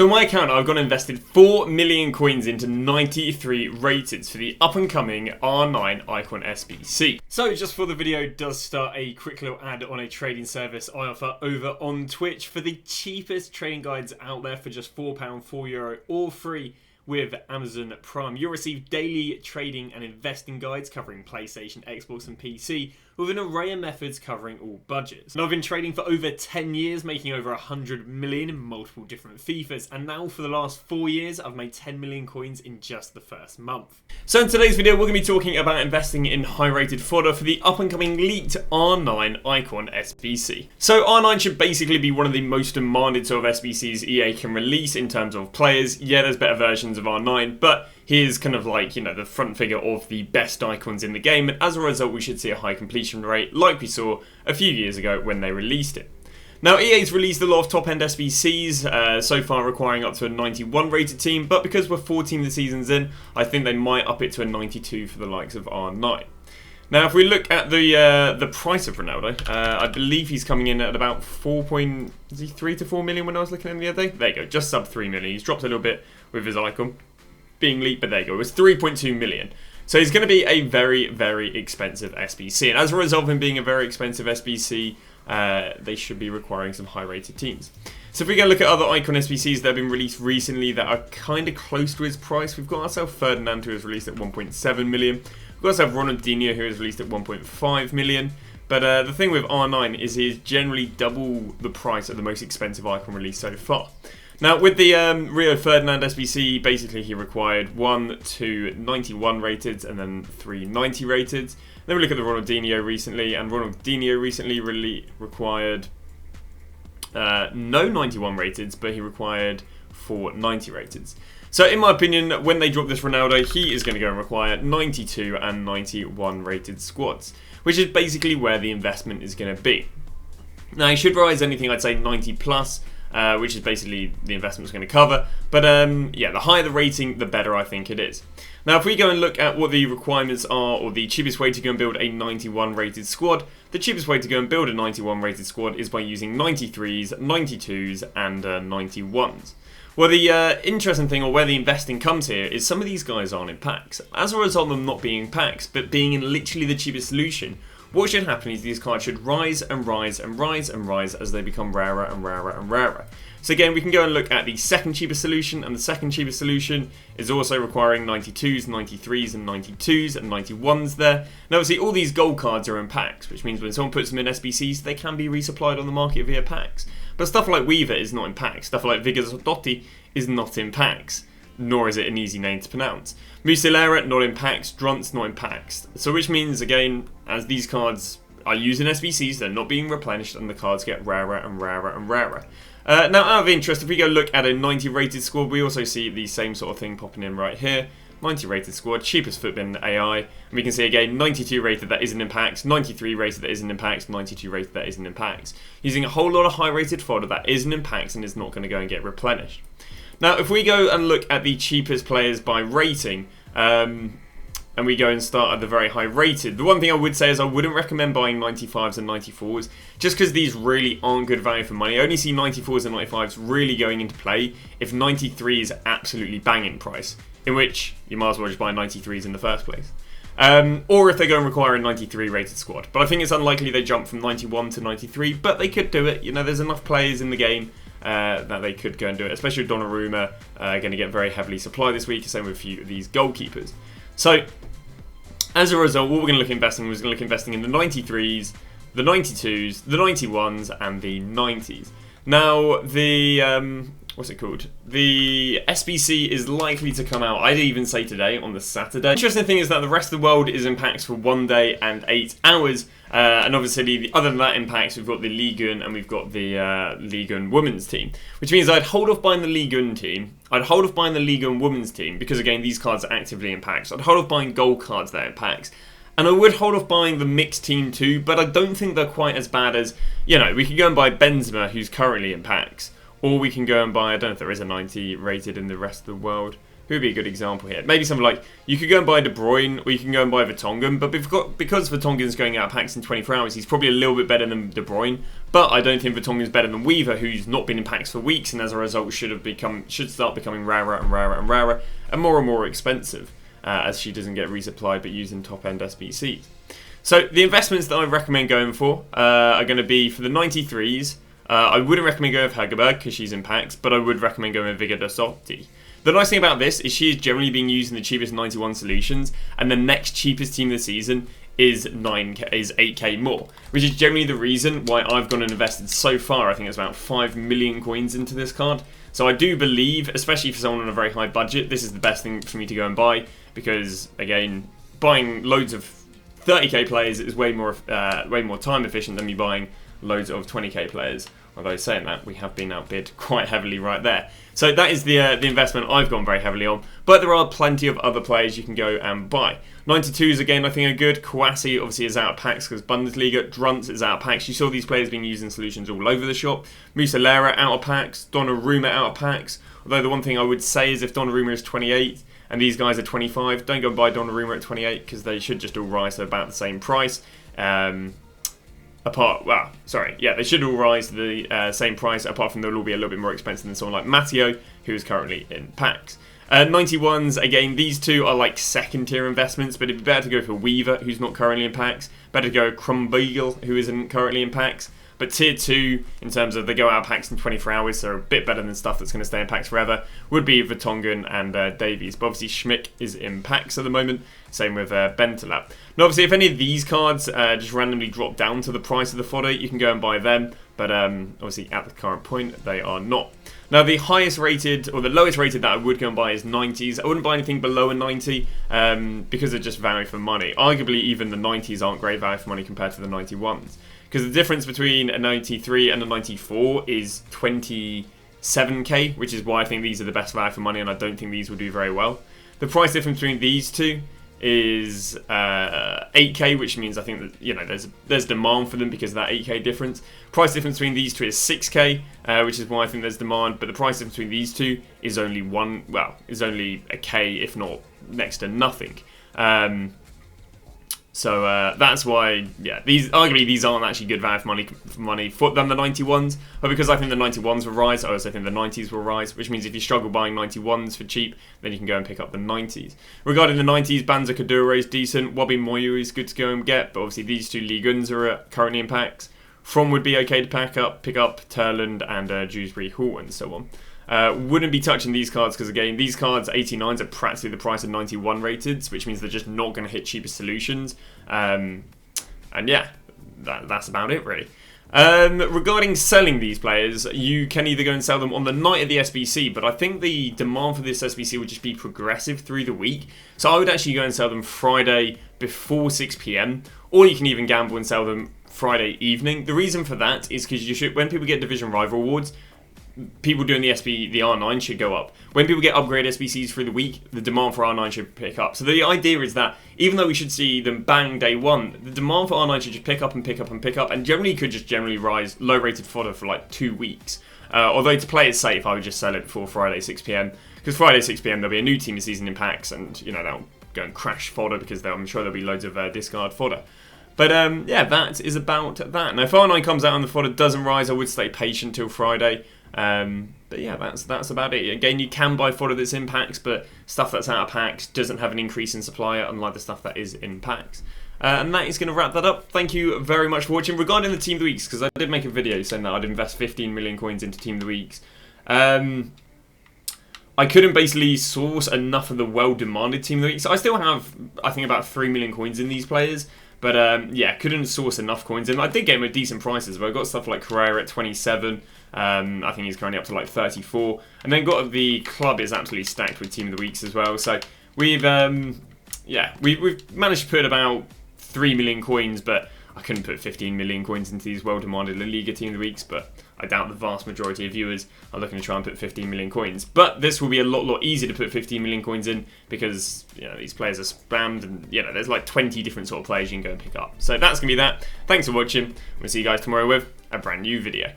So on my account, I've gone and invested 4 million coins into 93 rateds for the up-and-coming R9 Icon SBC. So just before the video does start, a quick little ad on a trading service I offer over on Twitch for the cheapest trading guides out there for just £4, €4, all free with Amazon Prime. You'll receive daily trading and investing guides covering PlayStation, Xbox and PC with an array of methods covering all budgets. And I've been trading for over 10 years, making over 100 million in multiple different FIFAs, and now for the last 4 years I've made 10 million coins in just the first month. So in today's video we're going to be talking about investing in high rated fodder for the up and coming leaked R9 Icon SBC. So R9 should basically be one of the most demanded sort of SBCs EA can release in terms of players. Yeah, there's better versions of R9, but here's kind of like, you know, the front figure of the best icons in the game, and as a result we should see a high completion rate like we saw a few years ago when they released it. Now EA's released a lot of top end SBCs, so far requiring up to a 91 rated team, but because we're 14 the seasons in, I think they might up it to a 92 for the likes of R9. Now if we look at the price of Ronaldo, I believe he's coming in at about 3 to 4 million when I was looking at him the other day. There you go, just sub 3 million. He's dropped a little bit with his icon being leaked, but there you go, it was 3.2 million. So he's going to be a very, very expensive SBC, and as a result of him being a very expensive SBC, they should be requiring some high-rated teams. So if we go look at other Icon SBCs that have been released recently that are kind of close to his price, we've got ourselves Ferdinand, who was released at 1.7 million. We've got ourselves Ronaldinho, who was released at 1.5 million. But the thing with R9 is he is generally double the price of the most expensive Icon release so far. Now, with the Rio Ferdinand SBC, basically he required 1, 2 91 rated and then 3 90 rated. Then we look at the Ronaldinho recently, and Ronaldinho recently really required no 91 rateds, but he required 4 90 rateds. So in my opinion, when they drop this Ronaldo, he is going to go and require 92 and 91 rated squads, which is basically where the investment is going to be. Now, he should rise anything, I'd say 90 plus. Which is basically the investment's going to cover. But yeah, the higher the rating, the better I think it is. Now, if we go and look at what the requirements are, or the cheapest way to go and build a 91 rated squad, the cheapest way to go and build a 91 rated squad is by using 93s, 92s, and 91s. Well, the interesting thing, or where the investing comes here, is some of these guys aren't in packs. As a result of them not being in packs, but being in literally the cheapest solution, what should happen is these cards should rise and rise and rise and rise as they become rarer and rarer and rarer. So again, we can go and look at the second cheapest solution, and the second cheapest solution is also requiring 92s, 93s and 92s and 91s there. Now obviously all these gold cards are in packs, which means when someone puts them in SBCs, they can be resupplied on the market via packs. But stuff like Weaver is not in packs, stuff like Vigazotti is not in packs, nor is it an easy name to pronounce. Muslera not in packs, Drunt's not in packs. So which means, again, as these cards are used in SBCs, they're not being replenished and the cards get rarer and rarer and rarer. Now, out of interest, if we go look at a 90 rated squad, we also see the same sort of thing popping in right here. 90 rated squad, cheapest footbin AI, and we can see again 92 rated that isn't in packs, 93 rated that isn't in packs, 92 rated that isn't in packs. Using a whole lot of high rated fodder that isn't in packs and is not going to go and get replenished. Now, if we go and look at the cheapest players by rating, and we go and start at the very high rated, the one thing I would say is I wouldn't recommend buying 95s and 94s, just because these really aren't good value for money. I only see 94s and 95s really going into play if 93 is absolutely banging price, in which you might as well just buy 93s in the first place. Or if they go and require a 93 rated squad. But I think it's unlikely they jump from 91 to 93, but they could do it. You know, there's enough players in the game that they could go and do it, especially with Donnarumma going to get very heavily supplied this week, same with a few of these goalkeepers. So, as a result, what we're going to look at investing is going to look at investing in the 93s, the 92s, the 91s, and the 90s. Now, the what's it called? The SBC is likely to come out, I'd even say today, on the Saturday. The interesting thing is that the rest of the world is in packs for 1 day and 8 hours. And obviously, other than that in packs, we've got the Ligue 1 and we've got the Ligue 1 women's team. Which means I'd hold off buying the Ligue 1 team. I'd hold off buying the Ligue 1 women's team, because again, these cards are actively in packs. I'd hold off buying gold cards there in packs. And I would hold off buying the mixed team too, but I don't think they're quite as bad as, you know, we could go and buy Benzema, who's currently in packs. Or we can go and buy, I don't know if there is a 90 rated in the rest of the world. who would be a good example here? Maybe something like, you could go and buy De Bruyne, or you can go and buy Vertonghen, but because Vertonghen's going out of packs in 24 hours, he's probably a little bit better than De Bruyne, but I don't think Vertonghen's better than Weaver, who's not been in packs for weeks, and as a result should start becoming rarer and rarer and rarer, and more expensive, as she doesn't get resupplied but used in top-end SBCs. So the investments that I recommend going for are going to be for the 93s. I wouldn't recommend going with Hegerberg because she's in packs, but I would recommend going with Vigor Dosotti. The nice thing about this is she is generally being used in the cheapest 91 solutions, and the next cheapest team of the season is 8k more, which is generally the reason why I've gone and invested so far. I think it's about 5 million coins into this card. So I do believe, especially for someone on a very high budget, this is the best thing for me to go and buy, because again, buying loads of 30k players is way more time efficient than me buying loads of 20k players. Although saying that, we have been outbid quite heavily right there. So that is the investment I've gone very heavily on. But there are plenty of other players you can go and buy. 92s again I think are good. Kouassi obviously is out of packs because Bundesliga. Druntz is out of packs. You saw these players being used in solutions all over the shop. Muslera out of packs. Donnarumma out of packs. Although the one thing I would say is if Donnarumma is 28 and these guys are 25, don't go and buy Donnarumma at 28 because they should just all rise to about the same price. They should all rise to the same price, apart from they'll all be a little bit more expensive than someone like Matteo, who is currently in packs. 91s, again, these two are like second tier investments, but it'd be better to go for Weaver, who's not currently in packs. Better to go Krumbiegel, who isn't currently in packs. But tier 2, in terms of they go out of packs in 24 hours, so a bit better than stuff that's going to stay in packs forever, would be Vertonghen and Davies. But obviously Schmick is in packs at the moment, same with Bentalab. Now obviously if any of these cards just randomly drop down to the price of the fodder, you can go and buy them, but obviously at the current point they are not. Now the highest rated, or the lowest rated that I would go and buy is 90s. I wouldn't buy anything below a 90 because they're just value for money. Arguably even the 90s aren't great value for money compared to the 91s. Because the difference between a 93 and a 94 is 27k, which is why I think these are the best value for money, and I don't think these will do very well. The price difference between these two is 8k, which means I think that there's demand for them because of that 8k difference. Price difference between these two is 6k, which is why I think there's demand. But the price difference between these two is only only a k, if not next to nothing. So that's why, arguably these aren't actually good value for money than the 91s, but because I think the 91s will rise, I also think the 90s will rise, which means if you struggle buying 91s for cheap, then you can go and pick up the 90s. Regarding the 90s, Banza Kadura is decent, Wabi Moyu is good to go and get, but obviously these two Ligue 1s are currently in packs. From would be okay to pick up Turland and Dewsbury Hall and so on. Wouldn't be touching these cards because again, these cards 89s are practically the price of 91 rateds, which means they're just not going to hit cheaper solutions. And yeah, that's about it really. Regarding selling these players, you can either go and sell them on the night of the SBC, but I think the demand for this SBC would just be progressive through the week. So I would actually go and sell them Friday before 6 PM, or you can even gamble and sell them Friday evening. The reason for that is because when people get Division Rival Awards, people doing the R9 should go up. When people get upgrade SBCs through the week, the demand for R9 should pick up. So the idea is that even though we should see them bang day one, the demand for R9 should just pick up and pick up and pick up, and generally rise low rated fodder for like 2 weeks. Although to play it safe, I would just sell it before Friday 6 PM, because Friday 6 PM there'll be a new team of season in packs, and they'll go and crash fodder because I'm sure there'll be loads of discard fodder. But yeah, that is about that. Now if R9 comes out and the fodder doesn't rise, I would stay patient till Friday. But yeah, that's about it. Again, you can buy fodder that's in packs, but stuff that's out of packs doesn't have an increase in supply, unlike the stuff that is in packs. And that is going to wrap that up. Thank you very much for watching. Regarding the Team of the Weeks, because I did make a video saying that I'd invest 15 million coins into Team of the Weeks. I couldn't basically source enough of the well-demanded Team of the Week. So I still have, I think, about 3 million coins in these players. But yeah, couldn't source enough coins in. I did get them at decent prices, but I got stuff like Carrera at 27. I think he's currently up to like 34. And then got the club is absolutely stacked with Team of the Weeks as well. So we've managed to put about 3 million coins, but I couldn't put 15 million coins into these well-demanded La Liga Team of the Weeks, but I doubt the vast majority of viewers are looking to try and put 15 million coins. But this will be a lot easier to put 15 million coins in because these players are spammed, and there's like 20 different sort of players you can go and pick up. So that's going to be that. Thanks for watching. We'll see you guys tomorrow with a brand new video.